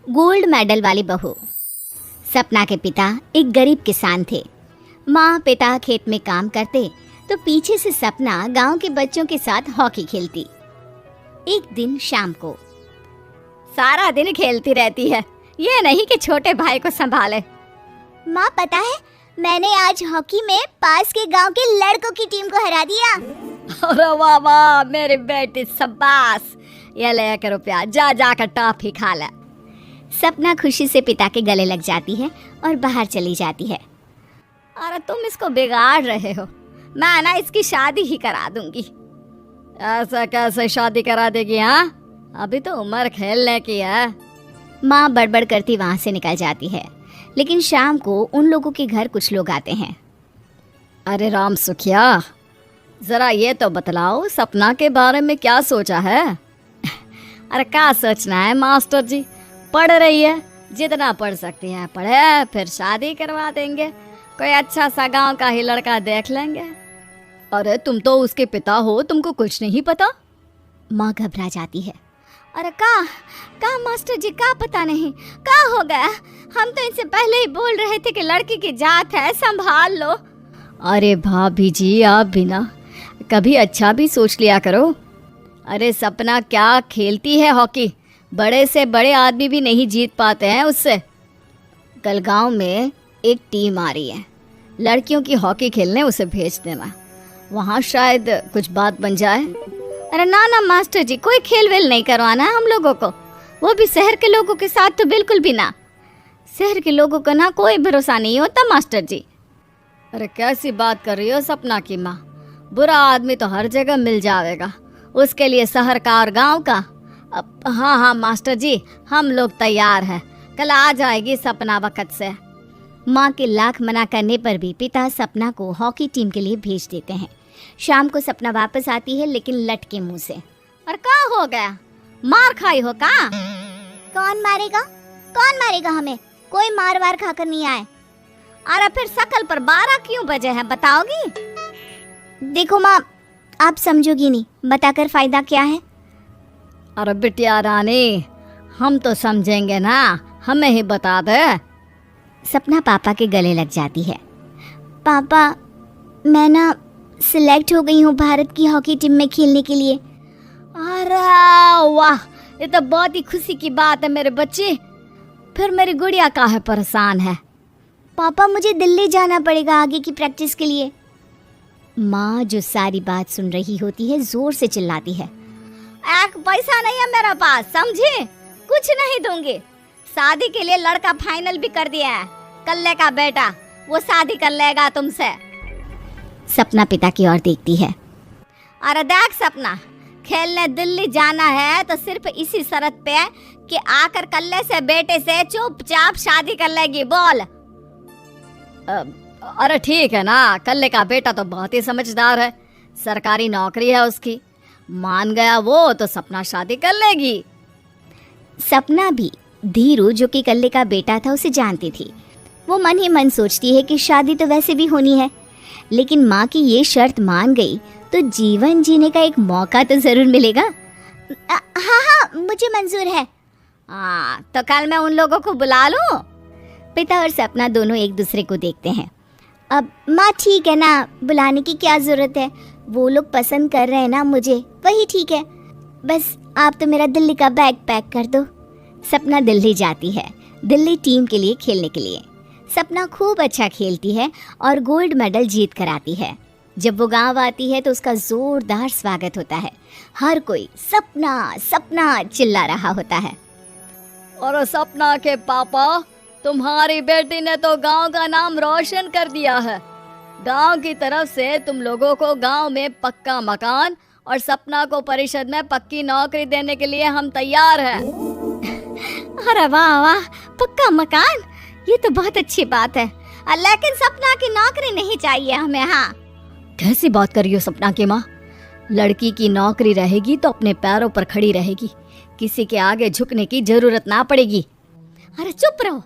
Gold medal वाली बहू। सपना के पिता एक गरीब किसान थे। माँ पिता खेत में काम करते तो पीछे से सपना गांव के बच्चों के साथ हॉकी खेलती। एक दिन शाम को, सारा दिन खेलती रहती है, ये नहीं कि छोटे भाई को संभाले। माँ पता है, मैंने आज हॉकी में पास के गांव के लड़कों की टीम को हरा दिया। अरे वाह वाह मेरी बेटी, शाबाश। ये ले कर रुपया, जा जाकर टॉफी खा ले। सपना खुशी से पिता के गले लग जाती है और बाहर चली जाती है। अरे तुम इसको बिगाड़ रहे हो, मैं ना इसकी शादी ही करा दूंगी। ऐसा कैसे शादी करा देगी? हाँ, अभी तो उम्र खेलने की है। माँ बड़बड़ करती वहां से निकल जाती है। लेकिन शाम को उन लोगों के घर कुछ लोग आते हैं। अरे राम सुखिया, जरा ये तो बतलाओ, सपना के बारे में क्या सोचा है? अरे क्या सोचना है मास्टर जी, पढ़ रही है, जितना पढ़ सकती है पढ़े, फिर शादी करवा देंगे, कोई अच्छा सा गांव का ही लड़का देख लेंगे। अरे तुम तो उसके पिता हो, तुमको कुछ नहीं पता? माँ घबरा जाती है। अरे का मास्टर जी, का पता नहीं, का हो गया? हम तो इनसे पहले ही बोल रहे थे कि लड़की की जात है, संभाल लो। अरे भाभी जी, आप भी ना कभी अच्छा भी सोच लिया करो। अरे सपना क्या खेलती है हॉकी, बड़े से बड़े आदमी भी नहीं जीत पाते हैं उससे। कल गांव में एक टीम आ रही है, लड़कियों की हॉकी खेलने उसे भेज देना, वहाँ शायद कुछ बात बन जाए। अरे ना मास्टर जी, कोई खेल वेल नहीं करवाना है हम लोगों को, वो भी शहर के लोगों के साथ तो बिल्कुल भी ना। शहर के लोगों का ना कोई भरोसा नहीं होता मास्टर जी। अरे कैसी बात कर रही हो सपना की माँ, बुरा आदमी तो हर जगह मिल जाएगा, उसके लिए शहर का और गांव का। हाँ मास्टर जी, हम लोग तैयार हैं, कल आ जाएगी सपना वक्त से। माँ के लाख मना करने पर भी पिता सपना को हॉकी टीम के लिए भेज देते हैं। शाम को सपना वापस आती है, लेकिन लट के मुंह से। और क्या हो गया, मार खाई हो का? कौन मारेगा हमें? कोई मार वार खाकर नहीं आए। अरे फिर शकल पर 12 क्यों बजे हैं, बताओगी? देखो माँ, आप समझोगी नहीं, बताकर फायदा क्या है? अरे बिटिया रानी, हम तो समझेंगे ना, हमें ही बता दे। सपना पापा के गले लग जाती है। पापा, मैं ना सिलेक्ट हो गई हूँ भारत की हॉकी टीम में खेलने के लिए। अरे वाह, ये तो बहुत ही खुशी की बात है मेरे बच्चे। फिर मेरी गुड़िया काहे परेशान है? पापा, मुझे दिल्ली जाना पड़ेगा आगे की प्रैक्टिस के लिए। माँ जो सारी बात सुन रही होती है, जोर से चिल्लाती है। एक पैसा नहीं है मेरे पास, समझी? कुछ नहीं दूंगी। शादी के लिए लड़का फाइनल भी कर दिया है, कल्ले का बेटा, वो शादी कर लेगा तुमसे। सपना पिता की ओर देखती है। अरे देख सपना, खेलने दिल्ली जाना है तो सिर्फ इसी शर्त पे कि आकर कल्ले से बेटे से चुपचाप शादी कर लेगी, बोल। अरे ठीक है ना, कल्ले का बेटा तो बहुत ही समझदार है, सरकारी नौकरी है उसकी, मान गया वो तो सपना शादी कर लेगी। सपना भी धीरू, जो कि कल्ले का बेटा था, उसे जानती थी। वो मन ही मन सोचती है कि शादी तो वैसे भी होनी है, लेकिन माँ की ये शर्त मान गई तो जीवन जीने का एक मौका तो जरूर मिलेगा। हाँ, मुझे मंजूर है। हाँ, तो कल मैं उन लोगों को बुला लूं? पिता और सपना दोनों एक दूसरे को देखते हैं। अब माँ ठीक है ना, बुलाने की क्या जरूरत है, वो लोग पसंद कर रहे हैं ना मुझे, वही ठीक है। बस आप तो मेरा दिल्ली का बैग पैक कर दो। सपना दिल्ली जाती है, दिल्ली टीम के लिए खेलने के लिए। सपना खूब अच्छा खेलती है और गोल्ड मेडल जीत कर आती है। जब वो गांव आती है तो उसका जोरदार स्वागत होता है। हर कोई सपना सपना चिल्ला रहा होता है। और सपना के पापा, तुम्हारी बेटी ने तो गांव का नाम रोशन कर दिया है। गांव की तरफ से तुम लोगों को गांव में पक्का मकान और सपना को परिषद में पक्की नौकरी देने के लिए हम तैयार हैं। अरे वाह वाह, पक्का मकान, ये तो बहुत अच्छी बात है, लेकिन सपना की नौकरी नहीं चाहिए हमें। हाँ, कैसी बात कर रही हो सपना की माँ? लड़की की नौकरी रहेगी तो अपने पैरों पर खड़ी रहेगी, किसी के आगे झुकने की जरूरत ना पड़ेगी। अरे चुप रहो,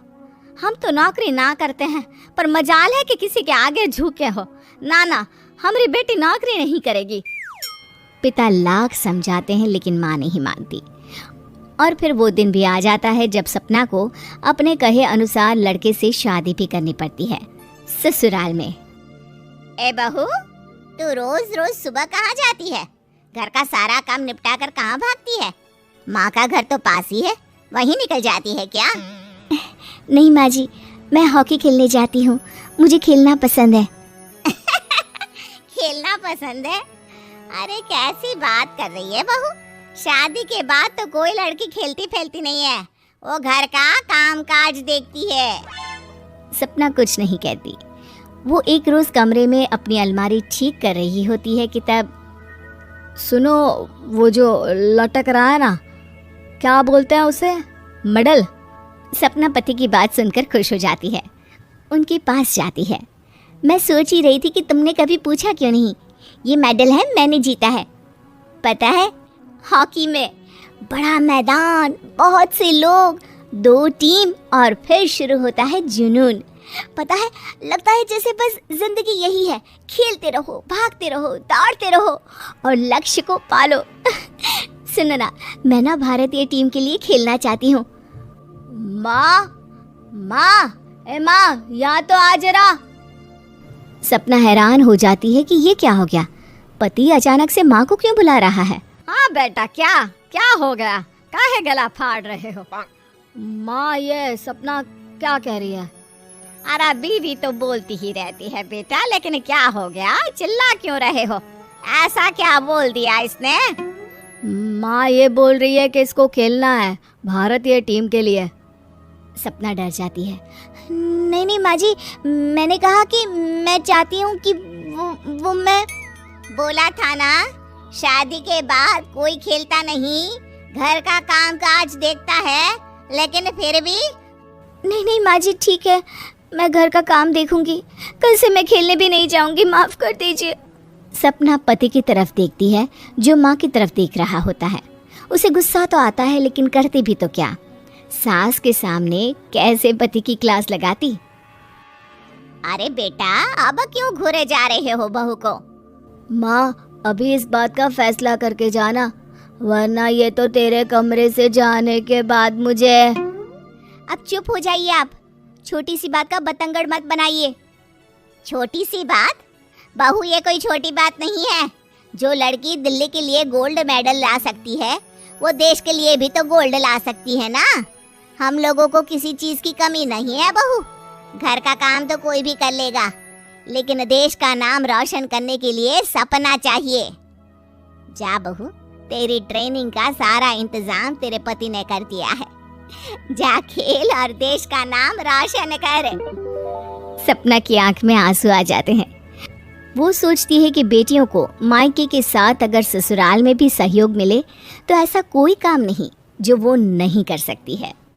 हम तो नौकरी ना करते हैं, पर मजाल है कि किसी के आगे झुके हो। ना, हमारी बेटी नौकरी नहीं करेगी। पिता लाख समझाते हैं लेकिन माँ नहीं मानती। और फिर वो दिन भी आ जाता है जब सपना को अपने कहे अनुसार लड़के से शादी भी करनी पड़ती है ससुराल में। ए बहू, तू रोज रोज सुबह कहाँ जाती है? घर का सारा काम निपटा कर कहाँ भागती है? माँ का घर तो पास ही है, वहीं निकल जाती है क्या? नहीं माँ जी, मैं हॉकी खेलने जाती हूँ, मुझे खेलना पसंद है। खेलना पसंद है? अरे कैसी बात कर रही है बहू, शादी के बाद तो कोई लड़की खेलती फैलती नहीं है, वो घर का काम काज देखती है। सपना कुछ नहीं कहती। वो एक रोज कमरे में अपनी अलमारी ठीक कर रही होती है कि तब सुनो, वो जो लटक रहा है ना, क्या बोलते हैं उसे, मेडल। सपना पति की बात सुनकर खुश हो जाती है, उनके पास जाती है। मैं सोच ही रही थी कि तुमने कभी पूछा क्यों नहीं। ये मेडल है, मैंने जीता है। पता है, हॉकी में बड़ा मैदान, बहुत से लोग, 2 टीम और फिर शुरू होता है जुनून। पता है, लगता है जैसे बस जिंदगी यही है, खेलते रहो, भागते रहो, दौड़ते रहो और लक्ष्य को पालो। सुनो ना, मैं ना भारतीय टीम के लिए खेलना चाहती हूँ। माँ, यहाँ तो आ जरा। सपना हैरान हो जाती है कि ये क्या हो गया, पति अचानक से माँ को क्यों बुला रहा है। हाँ बेटा, क्या हो गया, काहे गला फाड़ रहे हो? माँ, ये सपना क्या कह रही है? अरे बीवी तो बोलती ही रहती है बेटा, लेकिन क्या हो गया, चिल्ला क्यों रहे हो? ऐसा क्या बोल दिया इसने? माँ ये बोल रही है कि इसको खेलना है भारतीय टीम के लिए। सपना डर जाती है। नहीं माँ जी, मैंने कहा कि मैं चाहती हूँ कि वो मैं बोला था ना, शादी के बाद कोई खेलता नहीं, घर का काम काज देखता है, लेकिन फिर भी। नहीं माँ जी, ठीक है, मैं घर का काम देखूंगी, कल से मैं खेलने भी नहीं जाऊंगी, माफ कर दीजिए। सपना पति की तरफ देखती है जो माँ की तरफ देख रहा होता है। उसे गुस्सा तो आता है, लेकिन करती भी तो क्या, सास के सामने कैसे पति की क्लास लगाती। अरे बेटा, अब क्यों घूरे जा रहे हो बहू को? माँ, अभी इस बात का फैसला करके जाना, वरना ये तो तेरे कमरे से जाने के बाद मुझे। अब चुप हो जाइए आप, छोटी सी बात का बतंगड़ मत बनाइए। छोटी सी बात? बहू, ये कोई छोटी बात नहीं है। जो लड़की दिल्ली के लिए गोल्ड मेडल ला सकती है, वो देश के लिए भी तो गोल्ड ला सकती है ना। हम लोगों को किसी चीज की कमी नहीं है बहू, घर का काम तो कोई भी कर लेगा, लेकिन देश का नाम रोशन करने के लिए सपना चाहिए। जा बहू, तेरी ट्रेनिंग का सारा इंतजाम तेरे पति ने कर दिया है, जा खेल और देश का नाम रोशन कर। सपना की आंख में आंसू आ जाते हैं। वो सोचती है कि बेटियों को मायके के साथ अगर ससुराल में भी सहयोग मिले तो ऐसा कोई काम नहीं जो वो नहीं कर सकती है।